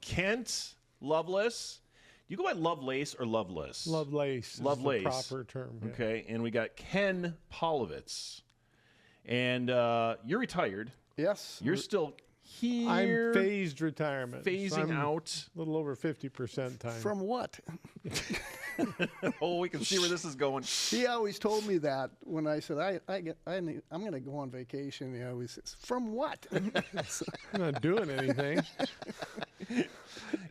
Kent Lovelace. Do you go by Lovelace or Lovelace? Lovelace is Lovelace. the proper term. Yeah. Okay, and we got Ken Polovitz. And you're retired. Yes. You're still here. I'm phased retirement. Phasing out. A little over 50% time. From what? Oh, we can see where this is going. He always told me that when I said I'm going to go on vacation. He always says, "From what?" I'm not doing anything.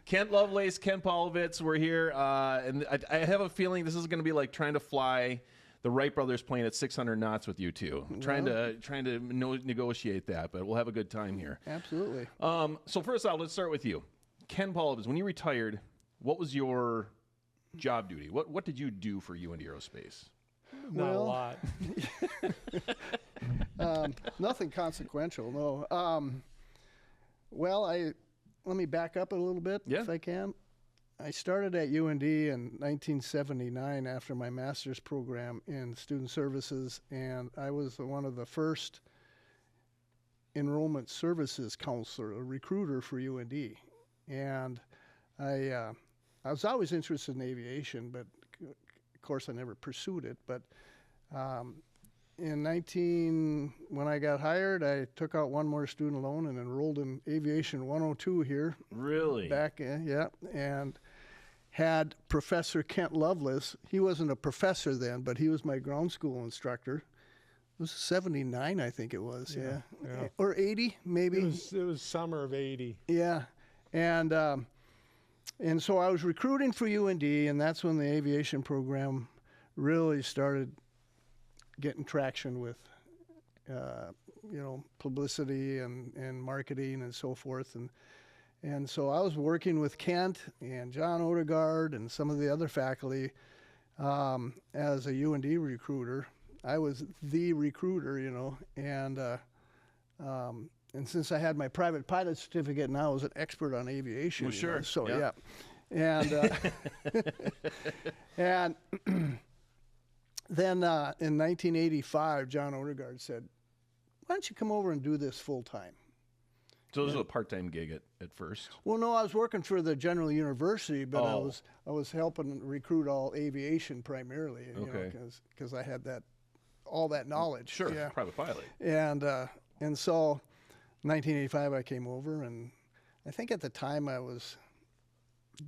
Kent Lovelace, Ken Polovitz, we're here, and I have a feeling this is going to be like trying to fly the Wright brothers plane at 600 knots with you two. Trying to negotiate that, but we'll have a good time here. Absolutely. So first off, let's start with you, Ken Polovitz. When you retired, what was your job duty? What did you do for UND Aerospace? Not a lot. Nothing consequential, no. Let me back up a little bit, if I can. I started at UND in 1979 after my master's program in student services, and I was one of the first enrollment services counselor, a recruiter for UND. And I was always interested in aviation, but of course I never pursued it. But when I got hired, I took out one more student loan and enrolled in Aviation 102 here. Really? Back in, yeah. And had Professor Kent Lovelace. He wasn't a professor then, but he was my ground school instructor. It was 79, I think it was, yeah. Or 80, maybe. It was summer of 80. Yeah. And so I was recruiting for UND, and that's when the aviation program really started getting traction with, publicity and marketing and so forth. And so I was working with Kent and John Odigard and some of the other faculty as a UND recruiter. I was the recruiter, and since I had my private pilot certificate, now I was an expert on aviation. Well, sure. So yeah. And and then in 1985, John Odegard said, "Why don't you come over and do this full time?" So this was a part-time gig at first? Well, no, I was working for the General University, but I was helping recruit all aviation primarily, because I had all that knowledge. Sure, private pilot. And so, 1985, I came over, and I think at the time I was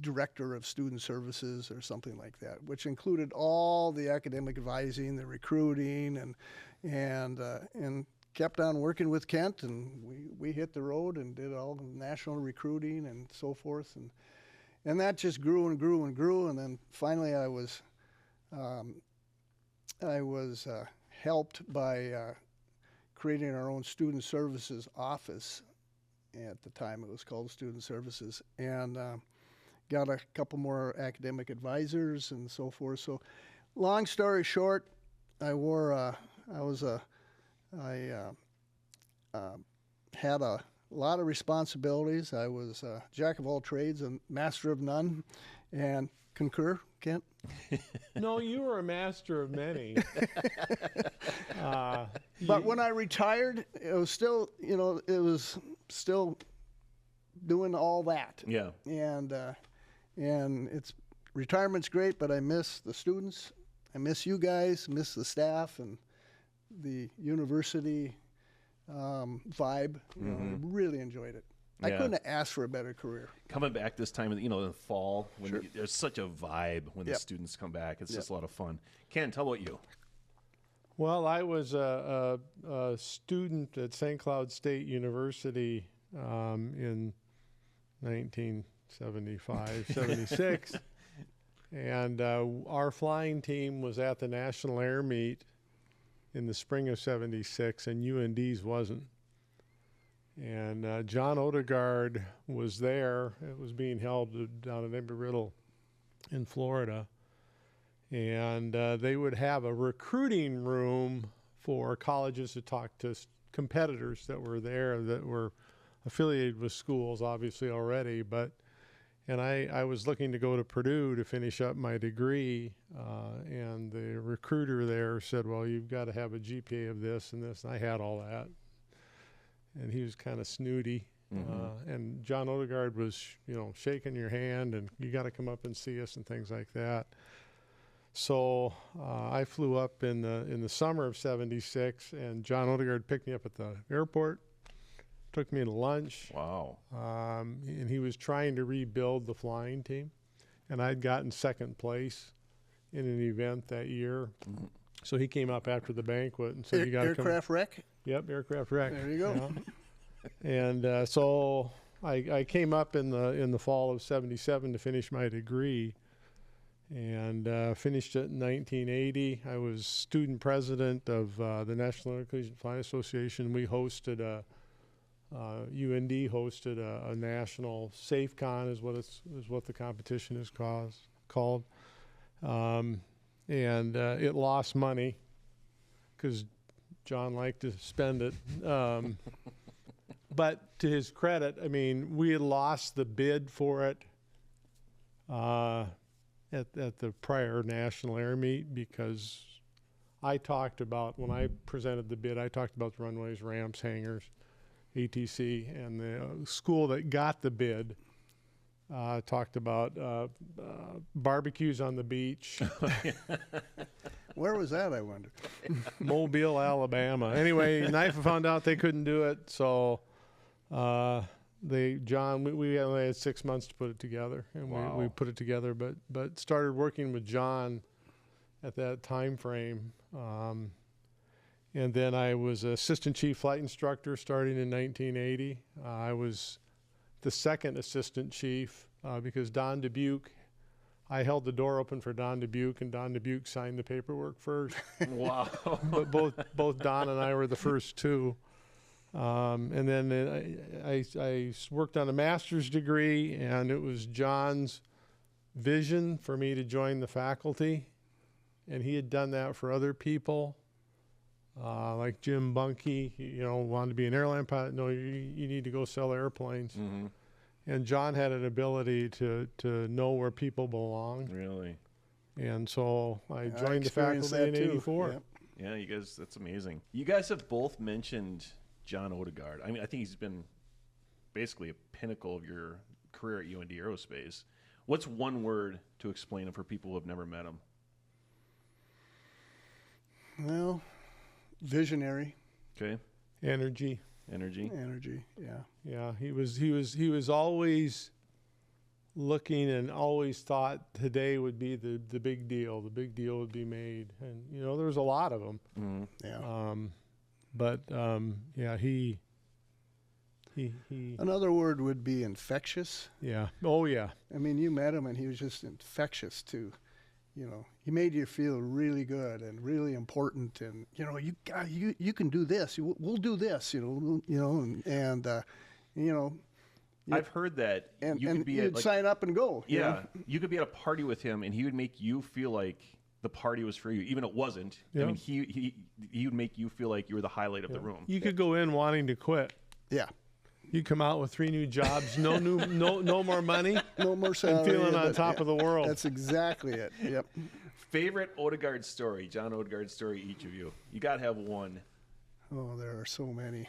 director of student services or something like that, which included all the academic advising, the recruiting, and kept on working with Kent, and we hit the road and did all the national recruiting and so forth, and that just grew and grew and grew, and then finally I was helped by creating our own student services office. At the time, it was called Student Services, and got a couple more academic advisors and so forth. So, long story short, I had a lot of responsibilities. I was a jack of all trades and master of none. And concur, Kent? No, you were a master of many. But when I retired, it was still, doing all that. Yeah. And retirement's great, but I miss the students. I miss you guys, miss the staff and the university vibe. I really enjoyed it. I couldn't have asked for a better career. Coming back this time, in the fall, when there's such a vibe when the students come back. It's just a lot of fun. Ken, tell about you. Well, I was a student at St. Cloud State University in 1975, 76. And our flying team was at the National Air Meet in the spring of 76, and UND's wasn't. And John Odegard was there. It was being held down at Embry-Riddle in Florida. And they would have a recruiting room for colleges to talk to competitors that were there that were affiliated with schools, obviously already. And I was looking to go to Purdue to finish up my degree, and the recruiter there said, well, you've got to have a GPA of this and this, and I had all that. And he was kind of snooty, And John Odigard was, shaking your hand and you got to come up and see us and things like that. So I flew up in the summer of '76, and John Odegard picked me up at the airport, took me to lunch. Wow. And he was trying to rebuild the flying team, and I'd gotten second place in an event that year. So he came up after the banquet and said, "You got to come." Aircraft wreck? Yep, aircraft wreck. There you go. And so I came up in the fall of '77 to finish my degree. And finished it in 1980. I was student president of the National Intercollegiate Flying Association. We hosted UND hosted a national SafeCon is what the competition is called. And it lost money because John liked to spend it. But to his credit, I mean, we had lost the bid for it. At the prior national air meet, because I talked about, when I presented the bid, I talked about the runways, ramps, hangars, ATC, and the school that got the bid talked about barbecues on the beach. Where was that, I wonder? Mobile, Alabama. Anyway, NIFA found out they couldn't do it, so we only had 6 months to put it together, and we put it together, but started working with John at that time frame. And then I was assistant chief flight instructor starting in 1980. I was the second assistant chief because Don Dubuque, I held the door open for Don Dubuque, and Don Dubuque signed the paperwork first. Wow. But both Don and I were the first two. And then I worked on a master's degree, and it was John's vision for me to join the faculty. And he had done that for other people, like Jim Bunkie, wanted to be an airline pilot. No, you need to go sell airplanes. Mm-hmm. And John had an ability to know where people belong. Really? And so I joined the faculty in '84. Yep. Yeah, you guys, that's amazing. You guys have both mentioned John Odegard. I mean, I think he's been basically a pinnacle of your career at UND Aerospace. What's one word to explain it for people who have never met him? Well, visionary. Okay. Energy. Energy, yeah. Yeah, he was always looking and always thought today would be the big deal. The big deal would be made, and there was a lot of them. Mm-hmm. Yeah. Yeah, he. Another word would be infectious. Yeah. Oh yeah. I mean, you met him, and he was just infectious too. He made you feel really good and really important, and you can do this. We'll do this. I've heard that you'd sign up and go. Yeah, you could be at a party with him, and he would make you feel like the party was for you, even it wasn't. Yeah. I mean, he would make you feel like you were the highlight of the room. You could go in wanting to quit. Yeah. You come out with 3 new jobs, no more money, no more salary, and feeling on top of the world. That's exactly it. Yep. Favorite Odegaard story, John Odigard story, each of you. You got to have one. Oh, there are so many.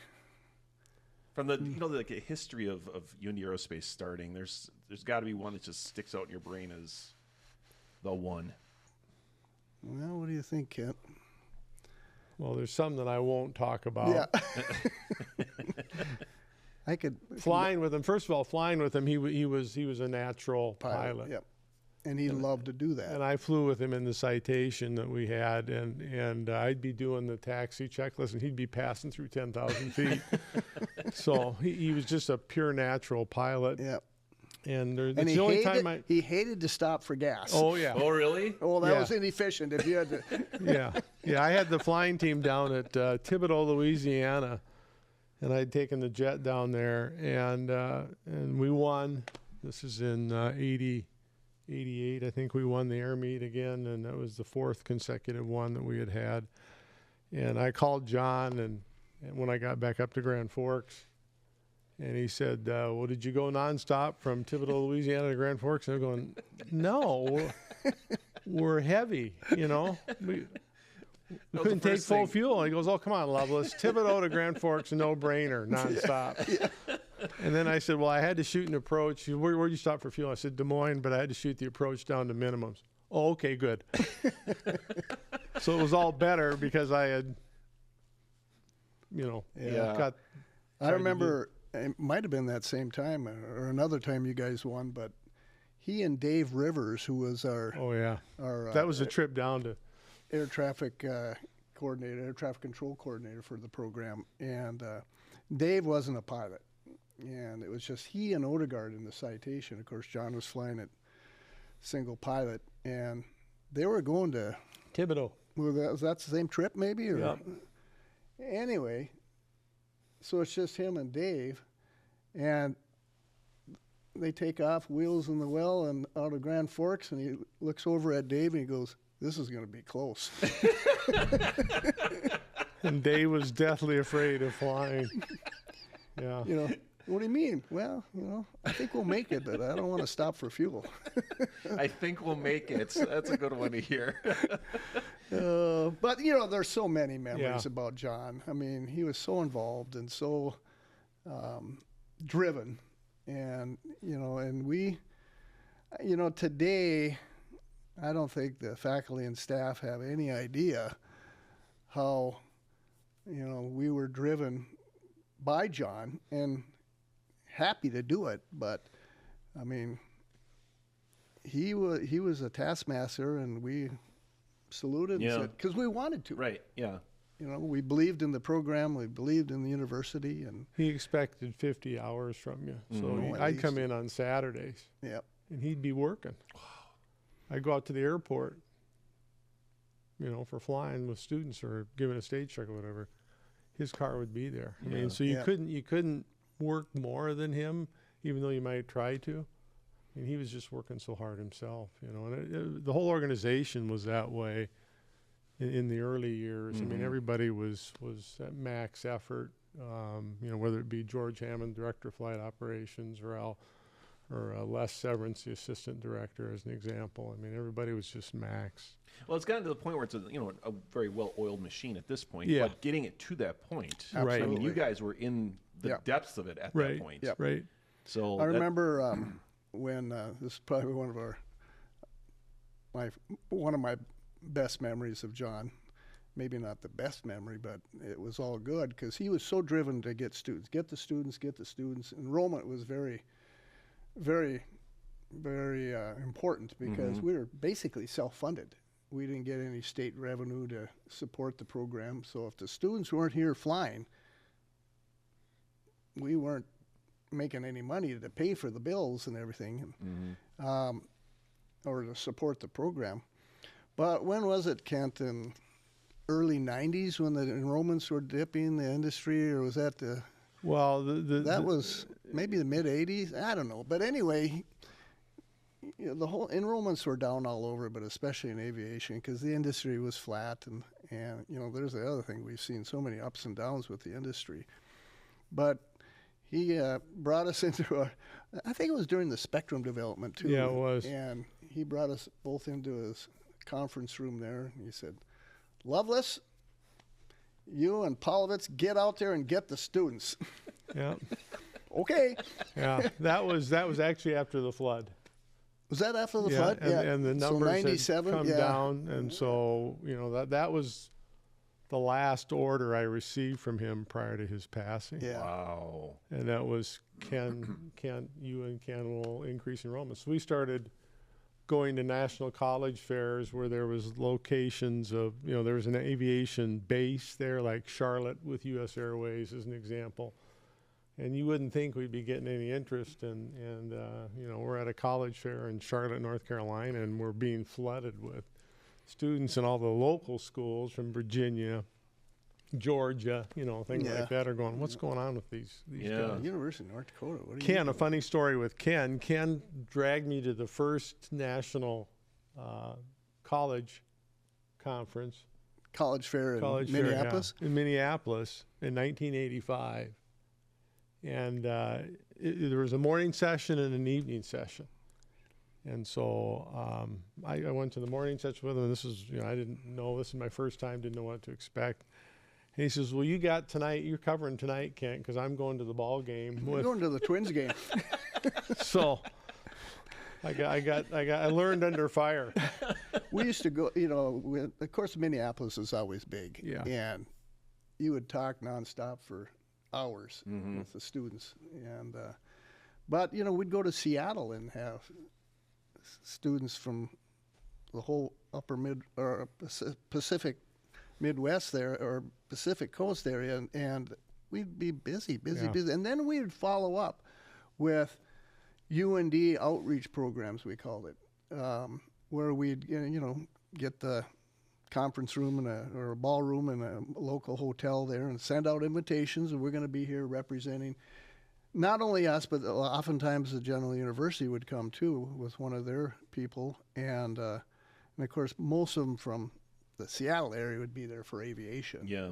From the the history of UND Aerospace starting, there's got to be one that just sticks out in your brain as the one. Well, what do you think, Kent? Well, there's some that I won't talk about. Yeah. I could flying with him. First of all, flying with him, he was a natural pilot. Yep. And he loved to do that. And I flew with him in the citation that we had, and I'd be doing the taxi checklist, and he'd be passing through 10,000 feet. So he was just a pure natural pilot. Yep. And the only time he hated to stop for gas. Oh yeah. Oh really? Oh, that was inefficient if you had to. Yeah. I had the flying team down at Thibodaux, Louisiana, and I'd taken the jet down there, and we won. This is in 88, I think we won the air meet again, and that was the 4th consecutive one that we had had. And I called John, and when I got back up to Grand Forks, and he said, well, did you go nonstop from Thibodaux, Louisiana to Grand Forks? And I'm going, no, we're heavy, We couldn't take full fuel. And he goes, oh, come on, Lovelace. Thibodaux to Grand Forks, no-brainer, nonstop. And then I said, well, I had to shoot an approach. Where'd you stop for fuel? I said, Des Moines, but I had to shoot the approach down to minimums. Oh, okay, good. So it was all better because I had, got. I remember it might have been that same time or another time you guys won, but he and Dave Rivers, who was our that was a trip down to air traffic coordinator, air traffic control coordinator for the program, and Dave wasn't a pilot, and it was just he and Odegard in the citation. Of course, John was flying it single pilot, and they were going to Thibodeau. Was that the same trip, maybe? Or? Yeah. Anyway, so it's just him and Dave, and they take off, wheels in the well, and out of Grand Forks, and he looks over at Dave, and he goes, "This is going to be close." And Dave was deathly afraid of flying. Yeah. What do you mean? Well, I think we'll make it, but I don't want to stop for fuel. I think we'll make it. That's a good one to hear. But, there's so many memories about John. I mean, he was so involved and so driven. And, and we, today, I don't think the faculty and staff have any idea how, we were driven by John and happy to do it. But, I mean, he was a taskmaster, and we saluted and said, because we wanted to. Right, yeah. We believed in the program, we believed in the university, and he expected 50 hours from you. So I'd come in on Saturdays. Yep. And he'd be working. Wow. I'd go out to the airport, for flying with students or giving a stage check or whatever. His car would be there. I mean, so you couldn't work more than him, even though you might try to. And he was just working so hard himself, and the whole organization was that way in the early years. I mean, everybody was at max effort, whether it be George Hammond, Director of Flight Operations, or Les Severance, the Assistant Director, as an example. I mean, everybody was just max. Well, it's gotten to the point where it's a very well-oiled machine at this point. Yeah. But getting it to that point, Right. I mean, you guys were in the depths of it at that point. Yep. Right. So I remember when this is probably one of my best memories of John. Maybe not the best memory, but it was all good because he was so driven to get the students. Enrollment was very, very, very important because we were basically self-funded. We didn't get any state revenue to support the program. So if the students weren't here flying, we weren't making any money to pay for the bills and everything, or to support the program. But when was it, Kent? In early 90s when the enrollments were dipping the industry, or was that the... Well, that was maybe the mid 80s. I don't know, but anyway, the whole enrollments were down all over, but especially in aviation because the industry was flat, and there's the other thing, we've seen so many ups and downs with the industry. But he brought us into I think it was during the Spectrum development too. Yeah, it was. And he brought us both into his conference room there, and he said, "Lovelace, you and Polovitz get out there and get the students." Yeah. Okay. Yeah, that was actually after the flood. Was that after the flood? And the numbers had come yeah. down, and so that was the last order I received from him prior to his passing. Yeah. Wow. And that was you and Ken will increase enrollment. So we started going to national college fairs where there was locations of, there was an aviation base there, like Charlotte with U.S. Airways as an example. And you wouldn't think we'd be getting any interest, and we're at a college fair in Charlotte, North Carolina, and we're being flooded with students in all the local schools from Virginia, Georgia, things like that are going, what's going on with these guys? University of North Dakota. What Ken, a funny story with Ken. Ken dragged me to the first national college conference. College fair in Minneapolis? In Minneapolis in 1985. And there was a morning session and an evening session. And so I went to the morning session with him. This is, I didn't know, this is my first time, didn't know what to expect. And he says, well, you got tonight, you're covering tonight, Kent, because I'm going to the ball game. We're going to the Twins game. So I learned under fire. We used to go, of course, Minneapolis is always big. Yeah. And you would talk nonstop for hours with the students. And, but, we'd go to Seattle and have students from the whole upper or Pacific Midwest there, or Pacific Coast area. And we'd be busy. And then we'd follow up with UND outreach programs, we called it, where we'd get the conference room or a ballroom in a local hotel there and send out invitations, and we're going to be here representing not only us, but oftentimes the General University would come too with one of their people, and of course most of them from the Seattle area would be there for aviation. Yeah.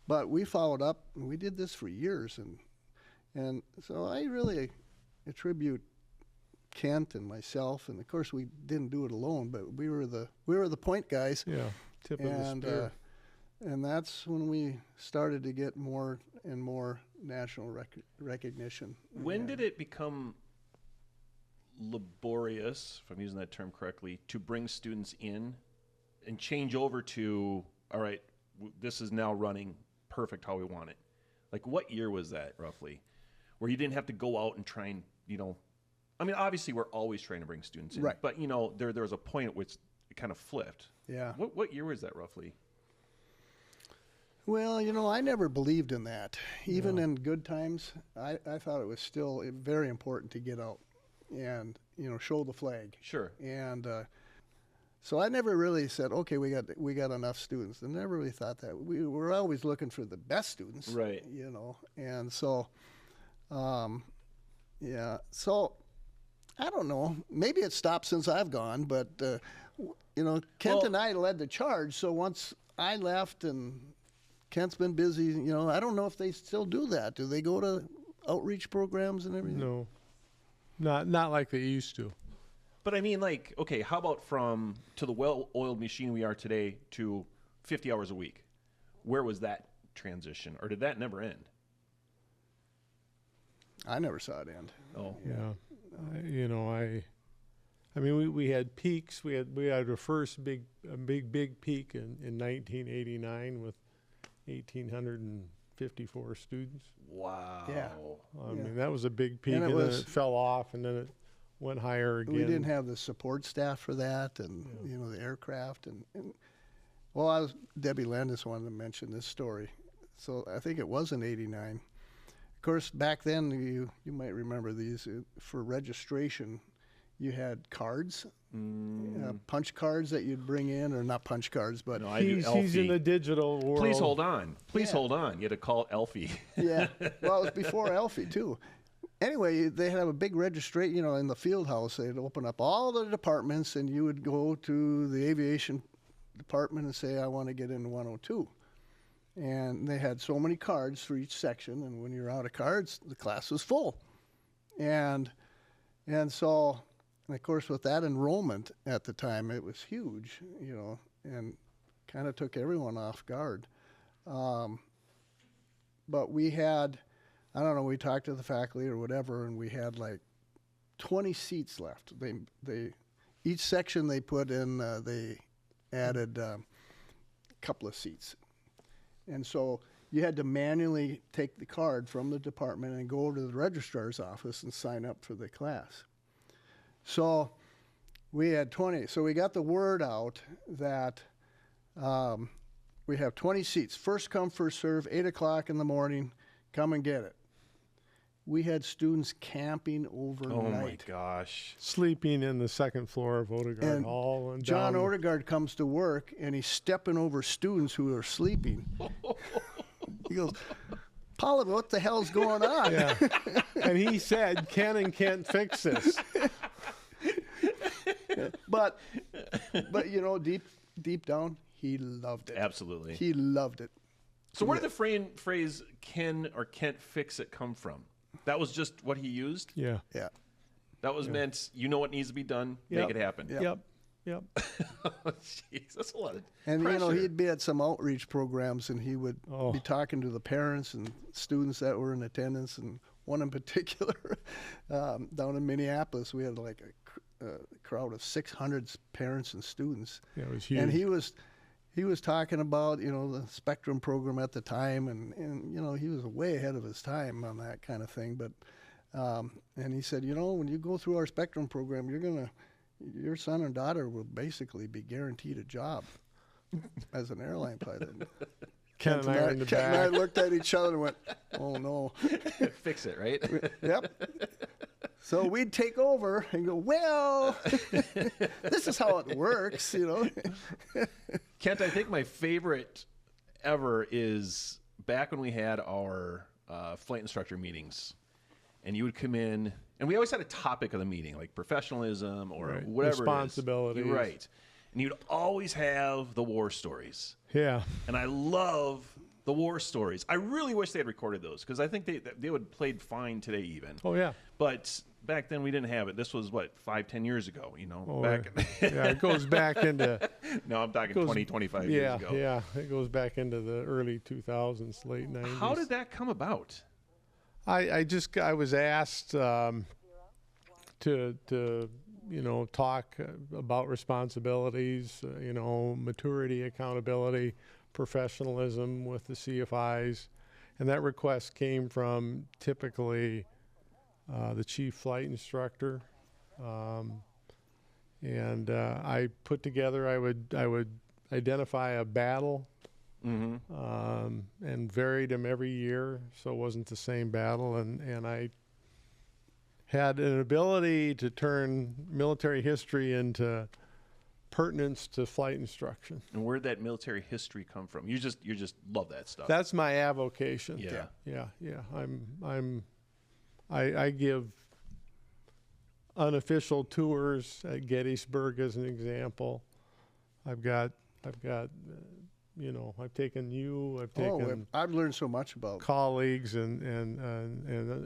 But we followed up, and we did this for years, and so I really attribute Kent and myself, and of course we didn't do it alone, but we were the point guys. Yeah, tip of the spear. And that's when we started to get more and more national recognition. When did it become laborious, if I'm using that term correctly, to bring students in and change over to, all right, this is now running perfect how we want it? Like, what year was that roughly, where you didn't have to go out and try and, I mean, obviously we're always trying to bring students in, right? But there was a point at which it kind of flipped. Yeah. What year was that roughly? Well, I never believed in that. Even in good times, I thought it was still very important to get out and show the flag. Sure. And so I never really said, okay, we got enough students. I never really thought that. We were always looking for the best students, right? And so, yeah. So I don't know. Maybe it stopped since I've gone, but Kent and I led the charge. So once I left and Kent's been busy, I don't know if they still do that. Do they go to outreach programs and everything? No, not like they used to. But I mean, like, okay, how about to the well-oiled machine we are today to 50 hours a week? Where was that transition, or did that never end? I never saw it end. Oh, yeah. I mean, we had peaks. We had our first big peak in 1989 with 1,854 students. wow. Yeah. I mean, that was a big peak, And and, it then was- it fell off, and then it went higher again. We didn't have the support staff for that, and the aircraft, and well, Debbie Landis wanted to mention this story. So I think it was in '89. Of course, back then you might remember these for registration. You had cards, punch cards that you'd bring in, or not punch cards, but No, I do He's Elfie. in the digital world. Please hold on. Please Yeah. hold on. You had to call Elfie. yeah. Well, it was before Elfie too. Anyway, they had a big registration, in the field house. They'd open up all the departments, and you would go to the aviation department and say, I want to get into 102. And they had so many cards for each section, and when you're out of cards, the class was full. And so, and of course, with that enrollment at the time, it was huge, and kind of took everyone off guard. But we had, I don't know, we talked to the faculty or whatever, and we had like 20 seats left. Each section they put in, they added a couple of seats. And so you had to manually take the card from the department and go over to the registrar's office and sign up for the class. So we had 20. So we got the word out that we have 20 seats. First come, first serve, 8 o'clock in the morning, come and get it. We had students camping overnight. Oh, my gosh. Sleeping in the second floor of Odegard And Hall. And John down- Odigard comes to work, and he's stepping over students who are sleeping. He goes, Polovitz, what the hell's going on? Yeah. And he said, Ken and Kent fix this. But deep down, he loved it. Absolutely. He loved it. So where did the phrase "Ken or Kent fix it" come from? That was just what he used? Yeah. Yeah. That was meant, what needs to be done, make Yep. it happen. Yep. Yep. Yep. Jeez, that's a lot of And pressure. he'd be at some outreach programs, and he would Oh. be talking to the parents and students that were in attendance. And one in particular, down in Minneapolis, we had like a crowd of 600 parents and students. Yeah, it was huge. And he was talking about the Spectrum program at the time, and he was way ahead of his time on that kind of thing. But and he said, when you go through our Spectrum program, your son and daughter will basically be guaranteed a job as an airline pilot. Ken and I are in the Ken and I back. looked at each other and went, "Oh no." Fix it, right? Yep. So we'd take over and go, "Well, this is how it works," Kent, I think my favorite ever is back when we had our flight instructor meetings, and you would come in, and we always had a topic of the meeting, like professionalism or Right. whatever Responsibilities. it is. You're right. And you'd always have the war stories. Yeah. And I love the war stories. I really wish they had recorded those, because I think they would have played fine today even. Oh, yeah. But back then we didn't have it. This was, 5-10 years ago, Oh, back yeah, it goes back into... No, I'm talking goes- 20, 25 yeah, years ago. Yeah, it goes back into the early 2000s, late 90s. How did that come about? I was asked to talk about responsibilities, maturity, accountability, professionalism with the CFIs, and that request came from typically the chief flight instructor, and I put together. I would identify a battle. And varied them every year, so it wasn't the same battle. And I had an ability to turn military history into pertinence to flight instruction. And where did that military history come from? You just love that stuff. That's my avocation. Yeah. Yeah. I give unofficial tours at Gettysburg as an example. I've taken I've learned so much about colleagues and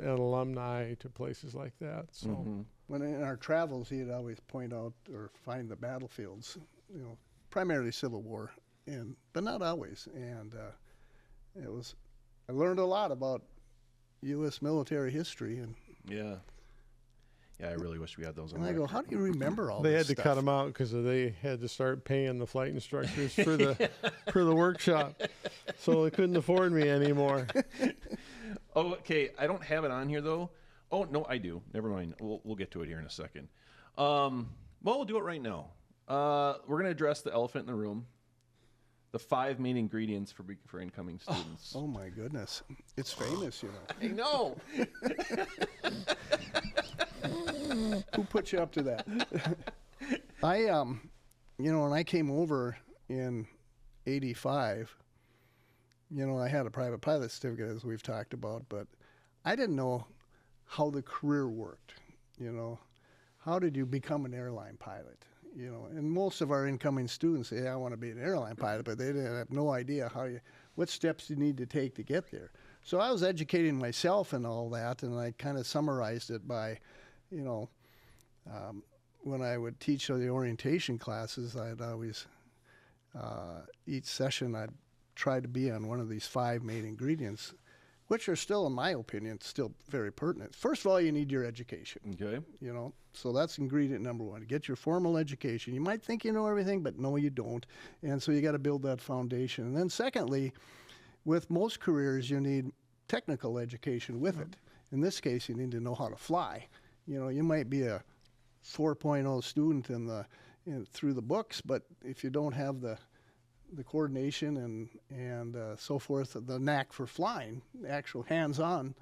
alumni to places like that. So when in our travels, he'd always point out or find the battlefields, primarily Civil War, but not always. And I learned a lot about U.S. military history, and I really wish we had those. and I go, how do you remember all they this had to stuff? cut them out because they had to start paying the flight instructors for the workshop, so they couldn't afford me anymore. Oh, okay. I don't have it on here though. Oh no, I do. Never mind. We'll get to it here in a second. Well, we'll do it right now. We're going to address the elephant in the room. The 5 main ingredients for incoming students. Oh my goodness, it's famous, I know. Who put you up to that? When I came over in '85, I had a private pilot certificate, as we've talked about, but I didn't know how the career worked. How did you become an airline pilot? And most of our incoming students say, I want to be an airline pilot, but they didn't have no idea what steps you need to take to get there. So I was educating myself and all that, and I kind of summarized it by, when I would teach the orientation classes, I'd always, each session, I'd try to be on one of these 5 main ingredients, which are still, in my opinion, still very pertinent. First of all, you need your education. Okay. So that's ingredient number 1. Get your formal education. You might think you know everything, but no, you don't. And so you got to build that foundation. And then secondly, with most careers, you need technical education with it. In this case, you need to know how to fly. You might be a 4.0 student through the books, but if you don't have the coordination and so forth, the knack for flying, actual hands-on,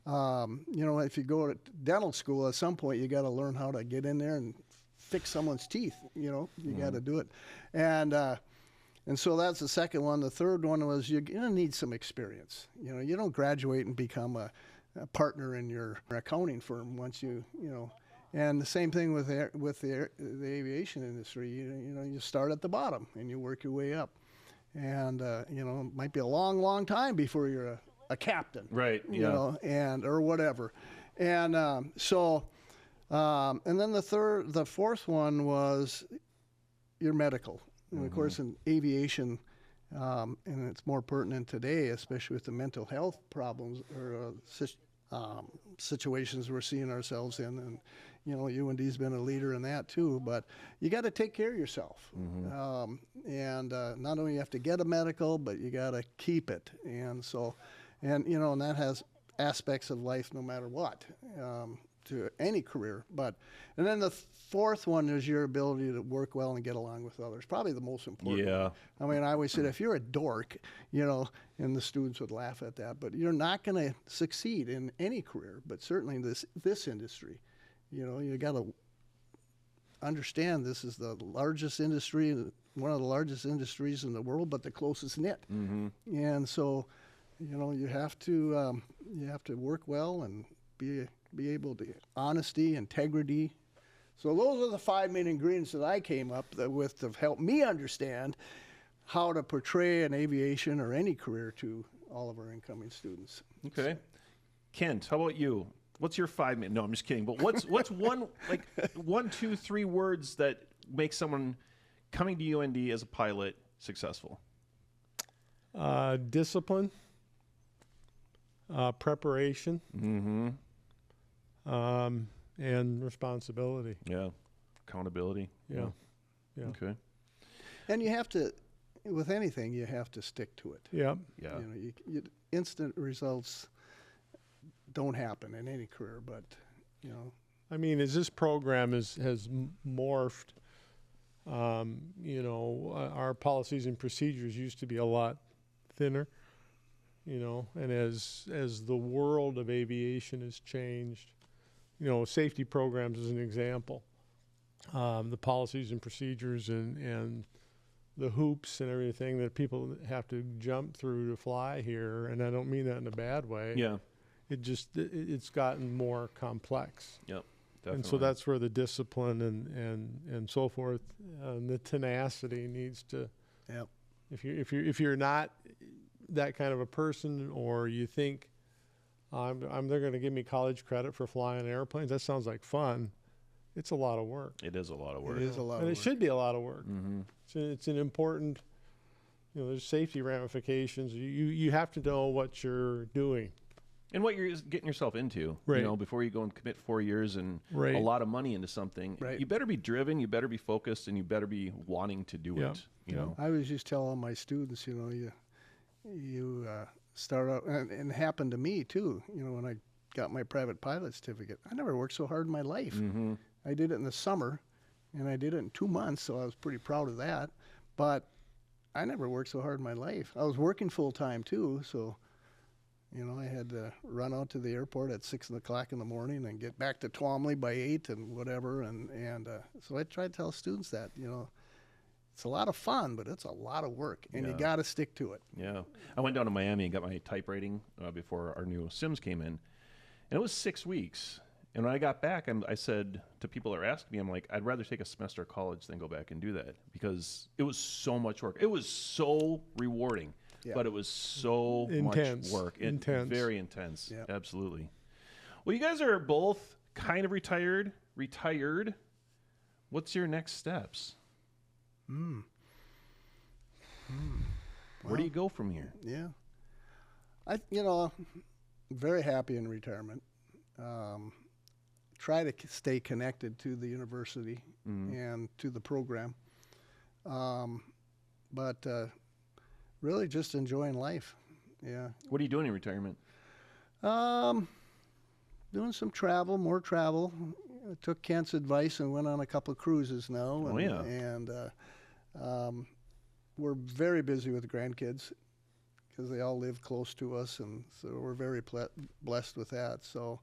if you go to dental school, at some point you got to learn how to get in there and fix someone's teeth. You got to do it, and so that's the second one. The third one was you're gonna need some experience. You don't graduate and become a partner in your accounting firm once you. And the same thing with the aviation industry. You start at the bottom and you work your way up, and it might be a long, long time before you're a captain, Right. Yeah. or whatever, and and then the fourth one was your medical. And of course, in aviation, and it's more pertinent today, especially with the mental health problems or situations we're seeing ourselves in. And, you know, UND's been a leader in that too, but you got to take care of yourself. And not only you have to get a medical, but you got to keep it. And so, and, you know, and that has aspects of life no matter what, to any career. But, and then the fourth one is your ability to work well and get along with others. Probably the most important. Yeah. I mean, I always said, if you're a dork, you know, and the students would laugh at that, but you're not going to succeed in any career, but certainly in this industry. You know, you got to understand this is the largest industry, one of the largest industries in the world, but the closest knit. And so, you know, you have to work well and be able to honesty, integrity. So those are the 5 main ingredients that I came up with to help me understand how to portray an aviation or any career to all of our incoming students. Okay. Kent, how about you? What's your 5 minute? No, I'm just kidding. But what's one, like 1, 2, 3 words that make someone coming to UND as a pilot successful? Discipline, preparation, and responsibility. Yeah. Accountability. Yeah. Okay. And you have to, with anything, you have to stick to it. Yeah. Yeah. You know, instant results don't happen in any career, but, you know. I mean, as this program has morphed, you know, our policies and procedures used to be a lot thinner, you know, and as the world of aviation has changed, you know, safety programs as an example, the policies and procedures and the hoops and everything that people have to jump through to fly here, and I don't mean that in a bad way. Yeah. It's gotten more complex. Yep. Definitely. And so that's where the discipline and so forth, the tenacity needs to. Yep. If you're not that kind of a person, or you think they're going to give me college credit for flying airplanes, that sounds like fun. It's a lot of work. It is a lot of work. It is a lot of And work. it should be a lot of work. It's an important, you know, there's safety ramifications. You have to know what you're doing. And what you're getting yourself into, Right. you know, before you go and commit 4 years and Right. a lot of money into something, Right. you better be driven, you better be focused, and you better be wanting to do Yeah. it. You Yeah. know, I always just tell all my students, you know, you start out, and it happened to me too. You know, when I got my private pilot certificate, I never worked so hard in my life. I did it in the summer, and I did it in 2 months, so I was pretty proud of that. But I never worked so hard in my life. I was working full time too, so. You know, I had to run out to the airport at 6 o'clock in the morning and get back to Twomley by 8 and whatever. And so I try to tell students that, you know, it's a lot of fun, but it's a lot of work, and you got to stick to it. yeah. I went down to Miami and got my type rating before our new Sims came in, and it was 6 weeks. And when I got back, I said to people that were asking me, I'm like, I'd rather take a semester of college than go back and do that, because it was so much work. It was so rewarding. Yeah. But it was so Intense. much work. Intense. Very intense. Yeah. Absolutely. Well, you guys are both kind of retired. What's your next steps? Where do you go from here? Yeah. You know, very happy in retirement. Try to stay connected to the university and to the program. But really just enjoying life. Yeah. What are you doing in retirement? Doing some travel, more travel. I took Kent's advice and went on a couple of cruises now. Oh, yeah. And we're very busy with the grandkids because they all live close to us, and so we're very blessed with that. So,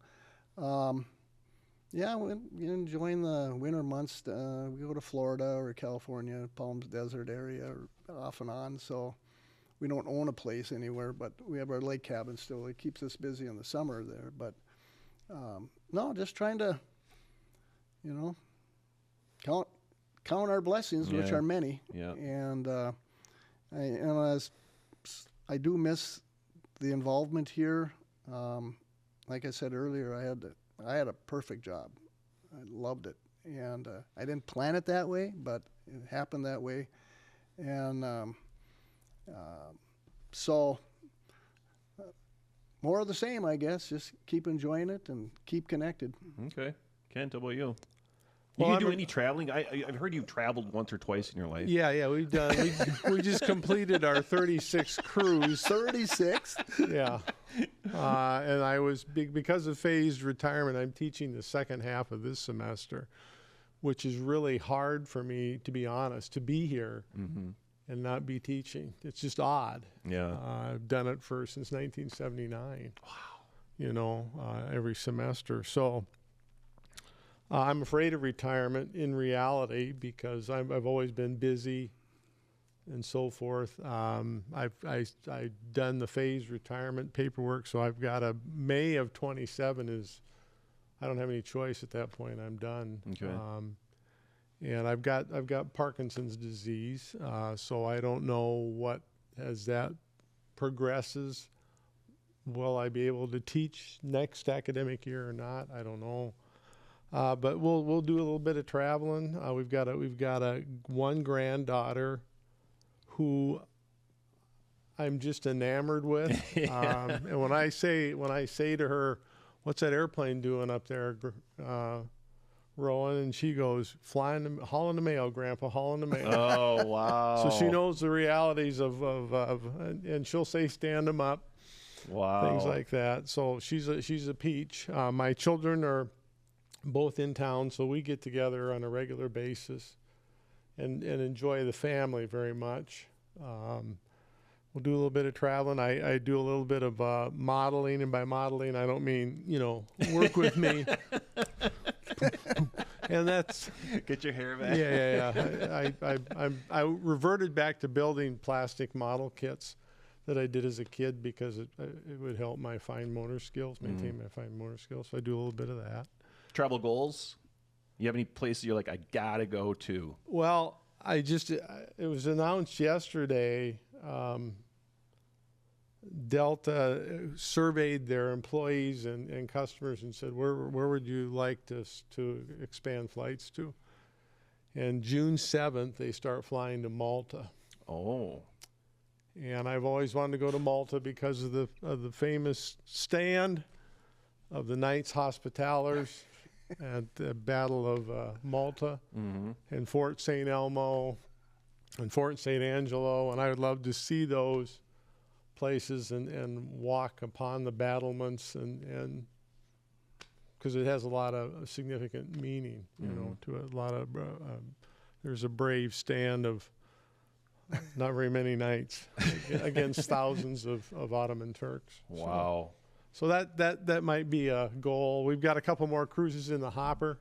yeah, we're enjoying the winter months. We go to Florida or California, Palms Desert area, or off and on. So we don't own a place anywhere, but we have our lake cabin still. It keeps us busy in the summer there. But no, just trying to, you know, count our blessings, which Yeah. are many. Yeah. And I do miss the involvement here. Like I said earlier, I had a perfect job. I loved it, and I didn't plan it that way, but it happened that way. And so more of the same, I guess. Just keep enjoying it and keep connected. Okay. Kent, how about you? Well, You do any traveling? I've heard you've traveled once or twice in your life. Yeah, we've done. We just completed our 36th cruise. 36. Yeah, and I was because of phased retirement. I'm teaching the second half of this semester, which is really hard for me, to be honest, to be here and not be teaching. It's just odd. Yeah. I've done it since 1979. Wow. You know, every semester. So. I'm afraid of retirement in reality because I've always been busy and so forth. I've done the phased retirement paperwork, so I've got a May of 27 is, I don't have any choice at that point. I'm done. Okay. And I've got Parkinson's disease, so I don't know what as that progresses. Will I be able to teach next academic year or not? I don't know. But we'll do a little bit of traveling. We've got one granddaughter who I'm just enamored with. And when I say to her, "What's that airplane doing up there, Rowan?" and she goes, hauling the mail, Grandpa, hauling the mail. Oh, wow. So she knows the realities of and she'll say, "Stand them up." Wow. Things like that. So she's a peach. My children are both in town, so we get together on a regular basis and enjoy the family very much. We'll do a little bit of traveling. I do a little bit of modeling, and by modeling I don't mean, work with me. And that's get your hair back. Yeah. I reverted back to building plastic model kits that I did as a kid because it would help my fine motor skills, maintain my fine motor skills. So I do a little bit of that. Travel goals? You have any places you're like, I gotta go to? Well, it was announced yesterday. Delta surveyed their employees and customers and said, where would you like to expand flights to? And June 7th, they start flying to Malta. Oh. And I've always wanted to go to Malta because of the famous stand of the Knights Hospitallers at the Battle of Malta and Fort St. Elmo and Fort St. Angelo, and I would love to see those places and walk upon the battlements and because it has a lot of significant meaning, to a lot of there's a brave stand of not very many knights against thousands of Ottoman Turks. Wow. So that might be a goal. We've got a couple more cruises in the hopper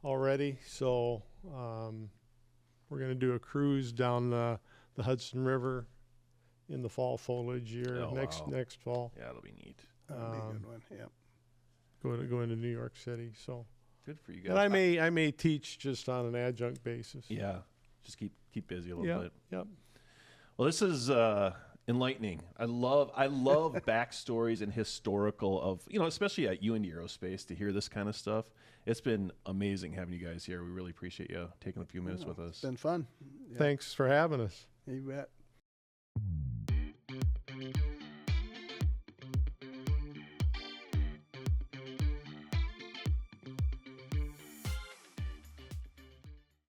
already. So we're going to do a cruise down the Hudson River in the fall foliage year next fall. Yeah, that'll be neat. That'd be a good one. Yeah. Go into New York City. So good for you guys. And I may teach just on an adjunct basis. Yeah, just keep busy a little bit. Yep. Well, this is enlightening. I love backstories and historical of, especially at UND Aerospace, to hear this kind of stuff. It's been amazing having you guys here. We really appreciate you taking a few minutes with us. It's been fun. Yeah. Thanks for having us. You bet.